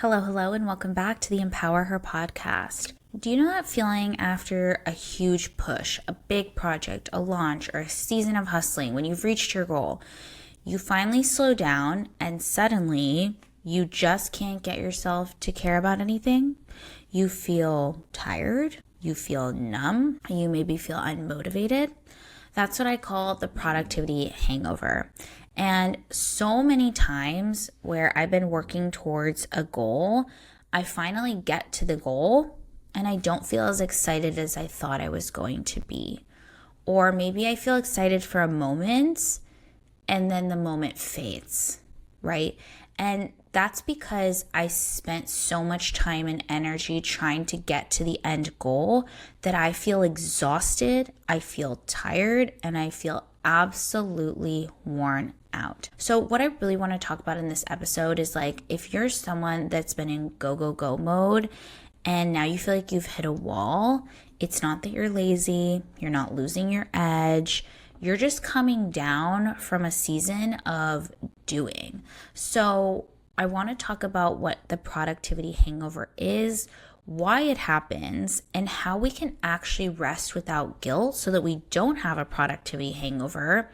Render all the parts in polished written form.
Hello, and welcome back to the Empower Her podcast. Do you know that feeling after a huge push, a big project, a launch, or a season of hustling, when you've reached your goal, you finally slow down and suddenly you just can't get yourself to care about anything? You feel tired, you feel numb, you maybe feel unmotivated. That's what I call the productivity hangover. And so many times where I've been working towards a goal, I finally get to the goal and I don't feel as excited as I thought I was going to be. Or maybe I feel excited for a moment and then the moment fades, right? And that's because I spent so much time and energy trying to get to the end goal that I feel exhausted, I feel tired, and I feel absolutely worn out. So what I really want to talk about in this episode is if you're someone that's been in go mode and now you feel like you've hit a wall, it's not that you're lazy, you're not losing your edge, you're just coming down from a season of doing. So I want to talk about what the productivity hangover is, why it happens, and how we can actually rest without guilt so that we don't have a productivity hangover,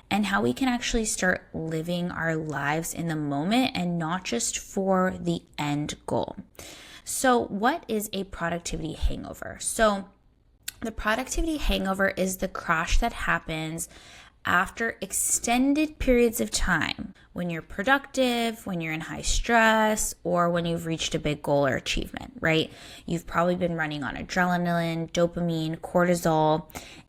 and how we can actually start living our lives in the moment and not just for the end goal. So what is a productivity hangover? So the productivity hangover is the crash that happens after extended periods of time when you're productive, when you're in high stress, or when you've reached a big goal or achievement, right? You've probably been running on adrenaline, dopamine, cortisol,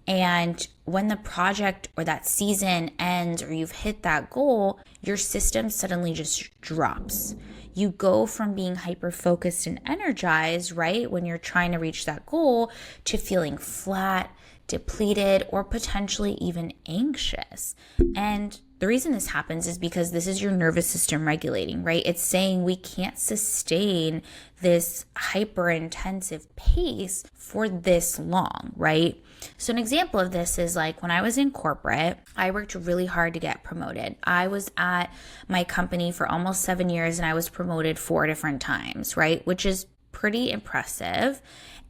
and when the project or that season ends or you've hit that goal, your system suddenly just drops. You go from being hyper-focused and energized, right, when you're trying to reach that goal, to feeling flat, depleted, or potentially even anxious. And the reason this happens is because this is your nervous system regulating, right? It's saying we can't sustain this hyper intensive pace for this long, right? So an example of this is when I was in corporate, I worked really hard to get promoted. I was at my company for almost 7 years and I was promoted 4 different times, right? Which is pretty impressive.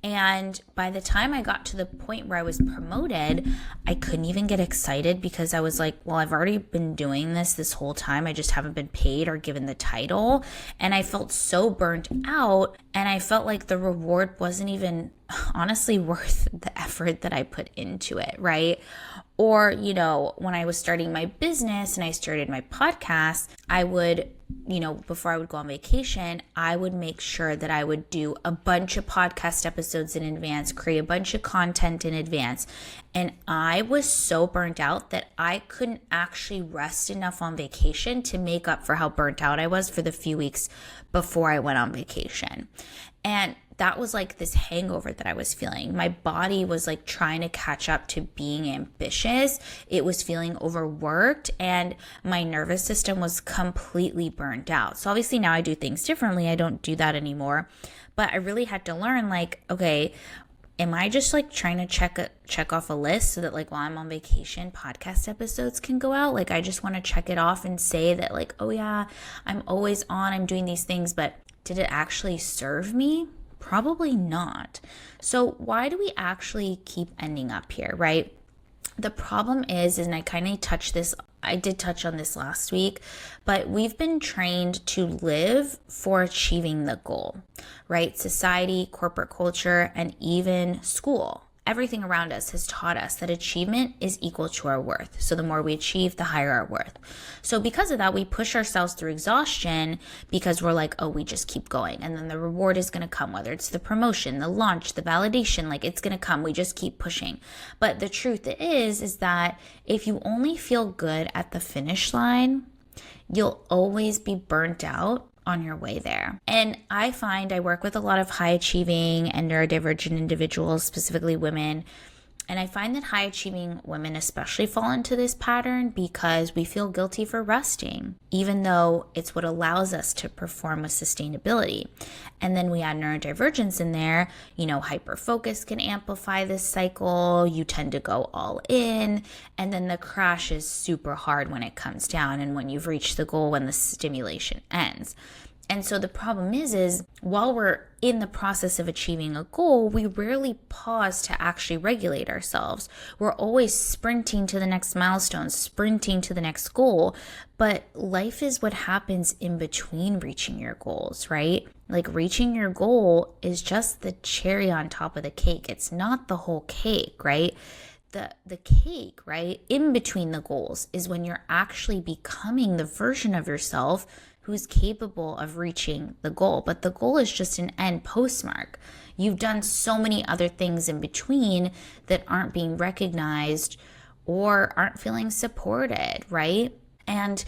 And by the time I got to the point where I was promoted, I couldn't even get excited because I was well, I've already been doing this whole time. I just haven't been paid or given the title. And I felt so burnt out. And I felt like the reward wasn't even honestly worth the effort that I put into it, right? Or, when I was starting my business and I started my podcast, I would, before I would go on vacation, I would make sure that I would do a bunch of podcast episodes in advance, create a bunch of content in advance. And I was so burnt out that I couldn't actually rest enough on vacation to make up for how burnt out I was for the few weeks before I went on vacation. And that was this hangover that I was feeling. My body was trying to catch up to being ambitious. It was feeling overworked and my nervous system was completely burnt out. So obviously now I do things differently. I don't do that anymore. But I really had to learn okay, am I just trying to check off a list so that while I'm on vacation, podcast episodes can go out? I just want to check it off and say that oh yeah, I'm always on, I'm doing these things, but did it actually serve me? Probably not. So why do we actually keep ending up here, right? The problem is, and I did touch on this last week, but we've been trained to live for achieving the goal, right? Society, corporate culture, and even school. Everything around us has taught us that achievement is equal to our worth. So the more we achieve, the higher our worth. So because of that, we push ourselves through exhaustion because we're oh, we just keep going. And then the reward is going to come, whether it's the promotion, the launch, the validation, it's going to come. We just keep pushing. But the truth is that if you only feel good at the finish line, you'll always be burnt out on your way there. And I find I work with a lot of high achieving and neurodivergent individuals, specifically women. And I find that high achieving women especially fall into this pattern because we feel guilty for resting, even though it's what allows us to perform with sustainability. And then we add neurodivergence in there, hyper focus can amplify this cycle. You tend to go all in. And then the crash is super hard when it comes down and when you've reached the goal, when the stimulation ends. And so the problem is while we're in the process of achieving a goal, we rarely pause to actually regulate ourselves. We're always sprinting to the next milestone, sprinting to the next goal. But life is what happens in between reaching your goals, right? Like reaching your goal is just the cherry on top of the cake. It's not the whole cake, right? The cake, right, in between the goals is when you're actually becoming the version of yourself who's capable of reaching the goal. But the goal is just an end postmark. You've done so many other things in between that aren't being recognized or aren't feeling supported, right? And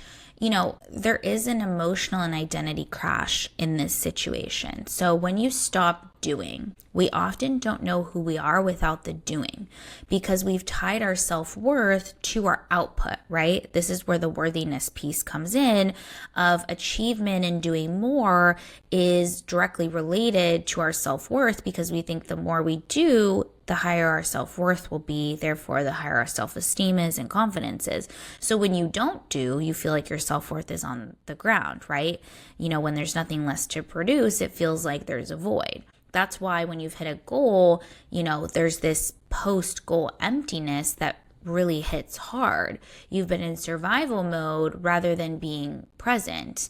there is an emotional and identity crash in this situation. So when you stop doing, we often don't know who we are without the doing because we've tied our self-worth to our output, right? This is where the worthiness piece comes in of achievement and doing more is directly related to our self-worth because we think the more we do, the higher our self-worth will be, therefore the higher our self-esteem is and confidence is. So when you don't do, you feel like your self-worth is on the ground, right? When there's nothing less to produce, it feels like there's a void. That's why when you've hit a goal, there's this post-goal emptiness that really hits hard. You've been in survival mode rather than being present.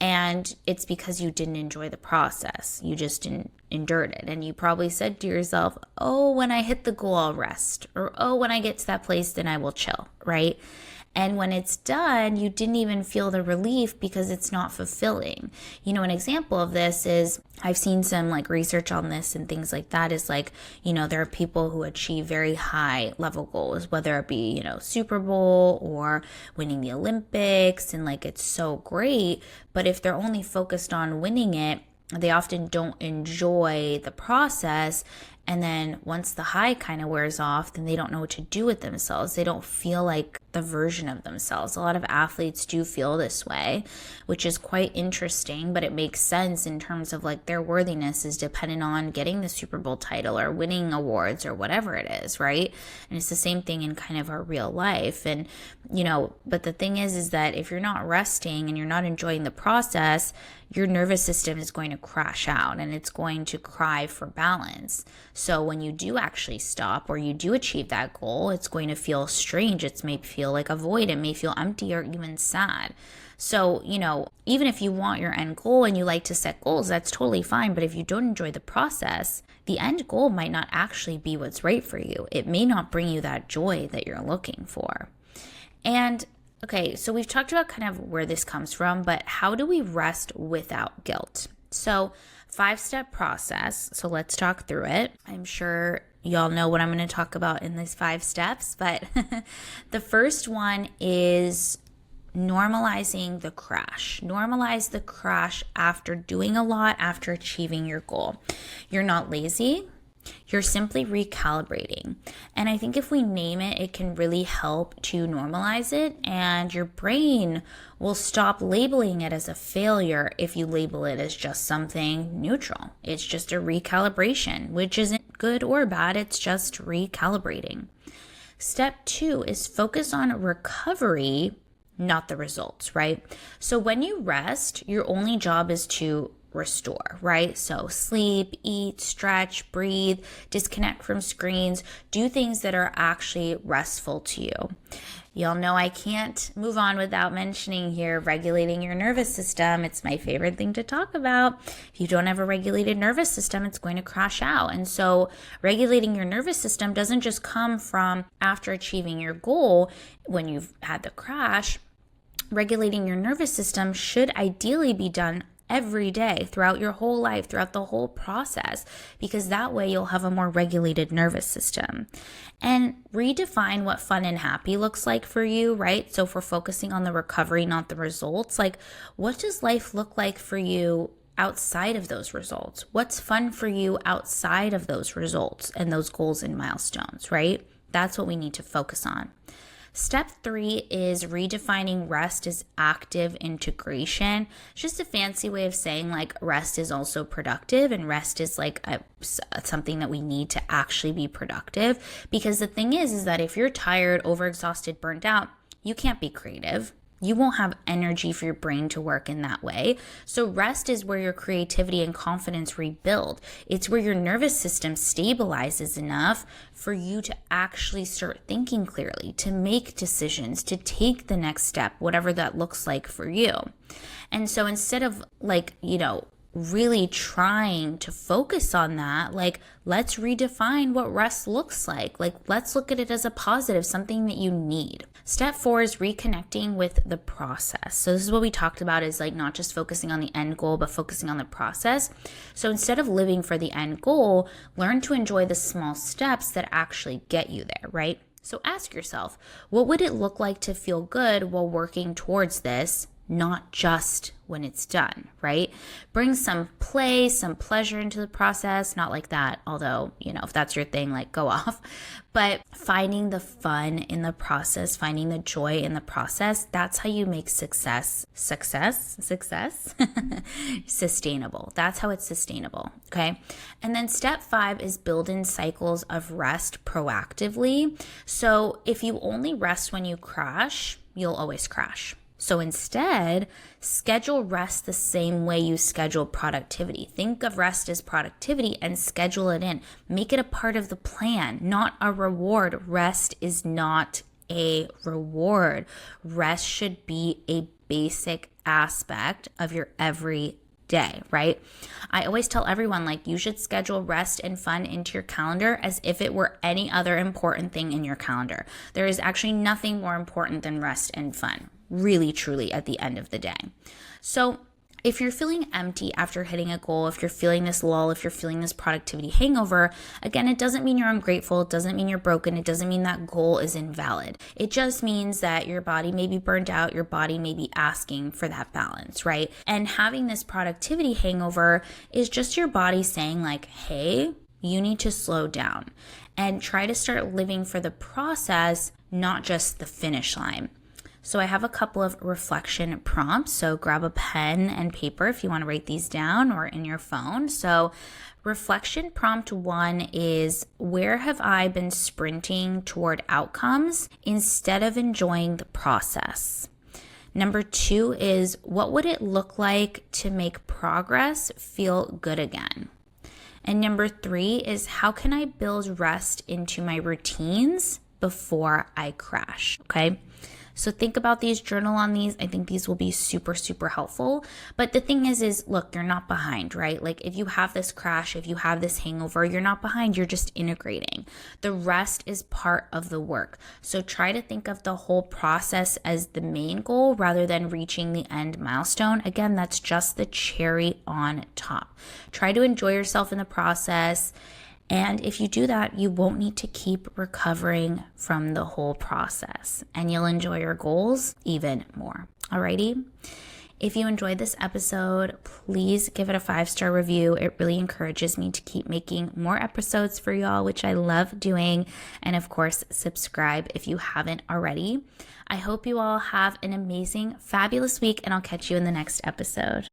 And it's because you didn't enjoy the process. You just didn't endure it. And you probably said to yourself, oh, when I hit the goal, I'll rest. Or, oh, when I get to that place, then I will chill, right? And when it's done, you didn't even feel the relief because it's not fulfilling. An example of this is I've seen some research on this and things like that is there are people who achieve very high level goals, whether it be, Super Bowl or winning the Olympics. And it's so great. But if they're only focused on winning it, they often don't enjoy the process. And then once the high kind of wears off, then they don't know what to do with themselves. They don't feel like the version of themselves. A lot of athletes do feel this way, which is quite interesting, but it makes sense in terms of their worthiness is dependent on getting the Super Bowl title or winning awards or whatever it is, right? And it's the same thing in kind of our real life. And, but the thing is that if you're not resting and you're not enjoying the process, your nervous system is going to crash out and it's going to cry for balance. So when you do actually stop or you do achieve that goal, it's going to feel strange. It may feel like a void. It may feel empty or even sad. So, even if you want your end goal and you like to set goals, that's totally fine. But if you don't enjoy the process, the end goal might not actually be what's right for you. It may not bring you that joy that you're looking for. And okay, so we've talked about kind of where this comes from, but how do we rest without guilt? So 5-step process. So let's talk through it. I'm sure y'all know what I'm going to talk about in these 5 steps, but the first one is normalizing the crash. Normalize the crash after doing a lot, after achieving your goal. You're not lazy. You're simply recalibrating. And I think if we name it, it can really help to normalize it. And your brain will stop labeling it as a failure if you label it as just something neutral. It's just a recalibration, which isn't good or bad. It's just recalibrating. Step 2 is focus on recovery, not the results, right? So when you rest, your only job is to restore, right? So sleep, eat, stretch, breathe, disconnect from screens, do things that are actually restful to you. Y'all know I can't move on without mentioning here regulating your nervous system. It's my favorite thing to talk about. If you don't have a regulated nervous system, it's going to crash out. And so regulating your nervous system doesn't just come from after achieving your goal when you've had the crash. Regulating your nervous system should ideally be done every day, throughout your whole life, throughout the whole process, because that way you'll have a more regulated nervous system. And redefine what fun and happy looks like for you, right? So if we're focusing on the recovery, not the results, what does life look like for you outside of those results? What's fun for you outside of those results and those goals and milestones, right? That's what we need to focus on. Step 3 is redefining rest as active integration. It's just a fancy way of saying rest is also productive, and rest is something that we need to actually be productive. Because the thing is that if you're tired, overexhausted, burnt out, you can't be creative. You won't have energy for your brain to work in that way. So rest is where your creativity and confidence rebuild. It's where your nervous system stabilizes enough for you to actually start thinking clearly, to make decisions, to take the next step, whatever that looks like for you. And so instead of really trying to focus on that, let's redefine what rest looks like. Let's look at it as a positive, something that you need. Step 4 is reconnecting with the process. So this is what we talked about, is not just focusing on the end goal, but focusing on the process. So instead of living for the end goal, learn to enjoy the small steps that actually get you there, right? So ask yourself, what would it look like to feel good while working towards this? Not just when it's done, right? Bring some play, some pleasure into the process. Not like that, although, if that's your thing, go off. But finding the fun in the process, finding the joy in the process, that's how you make success sustainable. That's how it's sustainable, okay? And then step 5 is build in cycles of rest proactively. So if you only rest when you crash, you'll always crash. So instead, schedule rest the same way you schedule productivity. Think of rest as productivity and schedule it in. Make it a part of the plan, not a reward. Rest is not a reward. Rest should be a basic aspect of your everyday, right? I always tell everyone, you should schedule rest and fun into your calendar as if it were any other important thing in your calendar. There is actually nothing more important than rest and fun. Really, truly, at the end of the day. So if you're feeling empty after hitting a goal, if you're feeling this lull, if you're feeling this productivity hangover, again, it doesn't mean you're ungrateful. It doesn't mean you're broken. It doesn't mean that goal is invalid. It just means that your body may be burnt out. Your body may be asking for that balance, right? And having this productivity hangover is just your body saying hey, you need to slow down and try to start living for the process, not just the finish line. So I have a couple of reflection prompts. So grab a pen and paper if you want to write these down, or in your phone. So reflection prompt 1 is, where have I been sprinting toward outcomes instead of enjoying the process? Number 2 is, what would it look like to make progress feel good again? And number 3 is, how can I build rest into my routines before I crash? Okay. So think about these, journal on these. I think these will be super, super helpful. But the thing is look, you're not behind, right? If you have this crash, if you have this hangover, you're not behind, you're just integrating. The rest is part of the work. So try to think of the whole process as the main goal rather than reaching the end milestone. Again, that's just the cherry on top. Try to enjoy yourself in the process. And if you do that, you won't need to keep recovering from the whole process, and you'll enjoy your goals even more. Alrighty? If you enjoyed this episode, please give it a 5-star review. It really encourages me to keep making more episodes for y'all, which I love doing. And of course, subscribe if you haven't already. I hope you all have an amazing, fabulous week, and I'll catch you in the next episode.